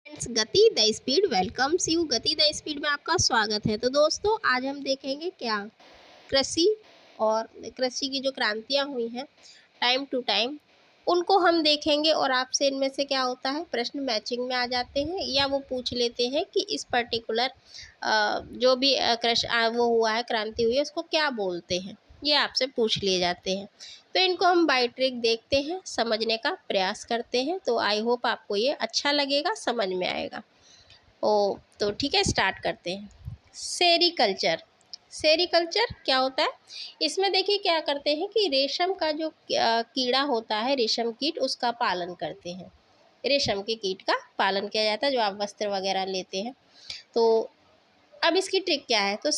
Friends, गति the speed welcomes you. गति the speed में आपका स्वागत है। तो दोस्तों, आज हम देखेंगे क्या कृषि और कृषि की जो क्रांतियाँ हुई हैं टाइम टू टाइम, उनको हम देखेंगे और आपसे इनमें से क्या होता है प्रश्न मैचिंग में आ जाते हैं या वो पूछ लेते हैं कि इस पर्टिकुलर जो भी कृषि वो हुआ है, क्रांति हुई है, उसको क्या बोलते हैं, ये आपसे पूछ लिए जाते हैं। तो इनको हम बाई ट्रिक देखते हैं, समझने का प्रयास करते हैं। तो आई होप आपको ये अच्छा लगेगा, समझ में आएगा। तो ठीक है, स्टार्ट करते हैं। सेरीकल्चर। सेरीकल्चर क्या होता है? इसमें देखिए क्या करते हैं कि रेशम का जो कीड़ा होता है, रेशम कीट, उसका पालन करते हैं। रेशम के कीट का पालन किया जाता है, जो आप वस्त्र वगैरह लेते हैं। तो अब इसकी ट्रिक क्या है? तो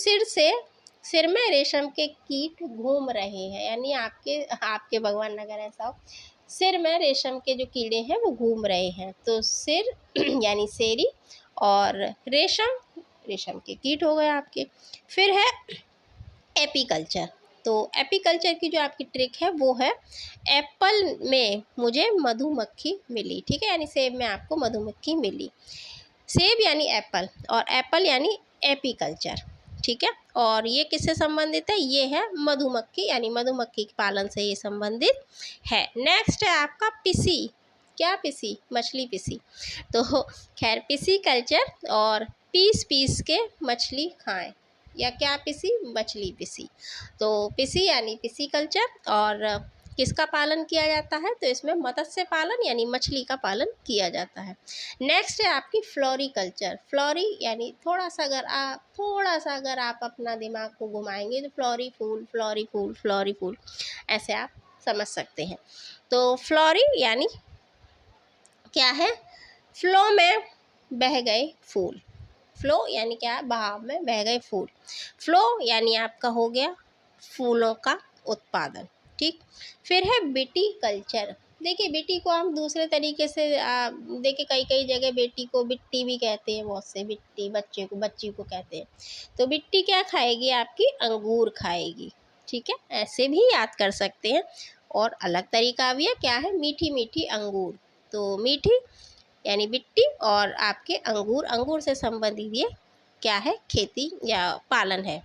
सिर में रेशम के कीट घूम रहे हैं, यानी आपके आपके भगवान अगर ऐसा हो, सिर में रेशम के जो कीड़े हैं वो घूम रहे हैं। तो सिर यानी सेरी, और रेशम, रेशम के कीट हो गए आपके। फिर है एपीकल्चर। तो एपीकल्चर की जो आपकी ट्रिक है वो है, एप्पल में मुझे मधुमक्खी मिली। ठीक है, यानी सेब में आपको मधुमक्खी मिली। सेब यानी एप्पल और एप्पल यानी एपीकल्चर। ठीक है, और ये किससे संबंधित है? ये है मधुमक्खी, यानी मधुमक्खी के पालन से ये संबंधित है। नेक्स्ट है आपका पिसी। क्या पिसी? मछली पिसी। तो खैर, पिसी कल्चर और पीस पीस के मछली खाएं, या क्या पिसी? मछली पिसी। तो पिसी यानी पिसी कल्चर, और किसका पालन किया जाता है? तो इसमें मत्स्य पालन यानी मछली का पालन किया जाता है। नेक्स्ट है आपकी फ्लोरिकल्चर। फ्लोरी यानी थोड़ा सा अगर आप अपना दिमाग को घुमाएंगे तो फ्लोरी फूल, फ्लोरी फूल, फ्लोरी फूल, ऐसे आप समझ सकते हैं। तो फ्लोरी यानी क्या है? फ्लो में बह गए फूल। फ्लो यानी क्या? बहाव में बह गए फूल। फ्लो यानी आपका हो गया फूलों का उत्पादन। ठीक। फिर है बिटी कल्चर। देखिए, बेटी को हम दूसरे तरीके से देखिए कई कई जगह बेटी को बिट्टी भी कहते हैं, बहुत से बिट्टी बच्चे को, बच्ची को कहते हैं। तो बिट्टी क्या खाएगी? आपकी अंगूर खाएगी। ठीक है, ऐसे भी याद कर सकते हैं। और अलग तरीका भी है, क्या है? मीठी मीठी अंगूर। तो मीठी यानी बिट्टी, और आपके अंगूर, अंगूर से संबंधित ये क्या है? खेती या पालन है।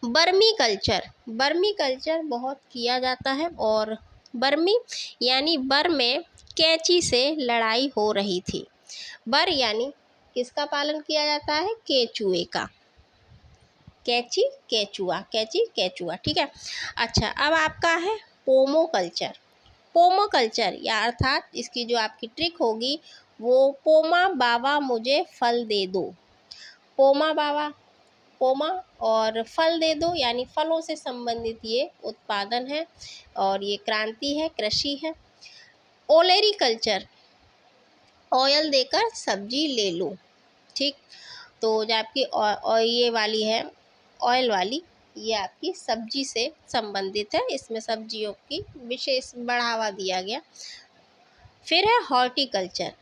बर्मी कल्चर। बर्मी कल्चर बहुत किया जाता है, और बर्मी यानी बर में कैंची से लड़ाई हो रही थी। बर यानी किसका पालन किया जाता है? केचुए का। कैंची केचुआ, कैंची केचुआ। ठीक है। अच्छा, अब आपका है पोमो कल्चर। पोमो कल्चर या अर्थात इसकी जो आपकी ट्रिक होगी वो, पोमा बाबा मुझे फल दे दो। पोमा बाबा, पोमा और फल दे दो, यानी फलों से संबंधित ये उत्पादन है और ये क्रांति है, कृषि है। ओलेरी कल्चर, ऑयल देकर सब्जी ले लो। ठीक। तो जो आपकी ये वाली है, ऑयल वाली, ये आपकी सब्जी से संबंधित है, इसमें सब्जियों की विशेष बढ़ावा दिया गया। फिर है हॉर्टिकल्चर।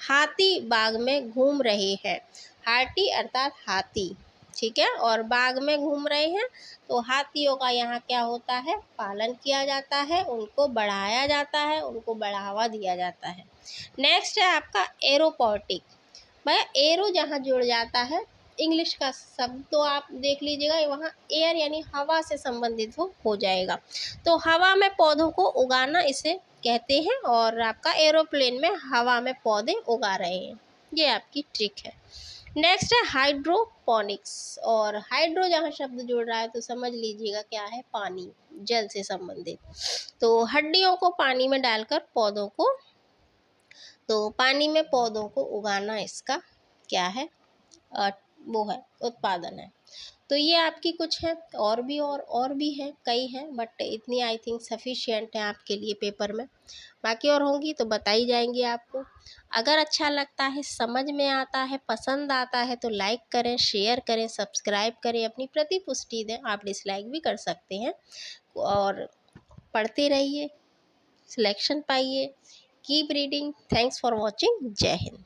हाथी बाग में घूम रहे हैं। हाथी अर्थात हाथी। ठीक है, और बाग में घूम रहे हैं, तो हाथियों का यहाँ क्या होता है? पालन किया जाता है, उनको बढ़ाया जाता है, उनको बढ़ावा दिया जाता है। नेक्स्ट है आपका एरोपोटिक। भाई, एरो जहाँ जुड़ जाता है, इंग्लिश का शब्द तो आप देख लीजिएगा, वहाँ एयर यानी हवा से संबंधित हो जाएगा। तो हवा में पौधों को उगाना इसे कहते हैं, और आपका एरोप्लेन में हवा में पौधे उगा रहे हैं, ये आपकी ट्रिक है। नेक्स्ट है हाइड्रोपोनिक्स, और हाइड्रो जहाँ शब्द जुड़ रहा है तो समझ लीजिएगा क्या है? पानी, जल से संबंधित। तो हड्डियों को पानी में डालकर पौधों को, तो पानी में पौधों को उगाना इसका क्या है? वो है, उत्पादन है। तो ये आपकी कुछ है, और भी है, कई हैं, बट इतनी आई थिंक सफिशिएंट है आपके लिए पेपर में। बाकी और होंगी तो बताई जाएंगी आपको। अगर अच्छा लगता है, समझ में आता है, पसंद आता है तो लाइक करें, शेयर करें, सब्सक्राइब करें, अपनी प्रतिपुष्टि दें। आप डिसलाइक भी कर सकते हैं, और पढ़ते रहिए, सिलेक्शन पाइए। Keep reading. Thanks for watching. जय हिंद।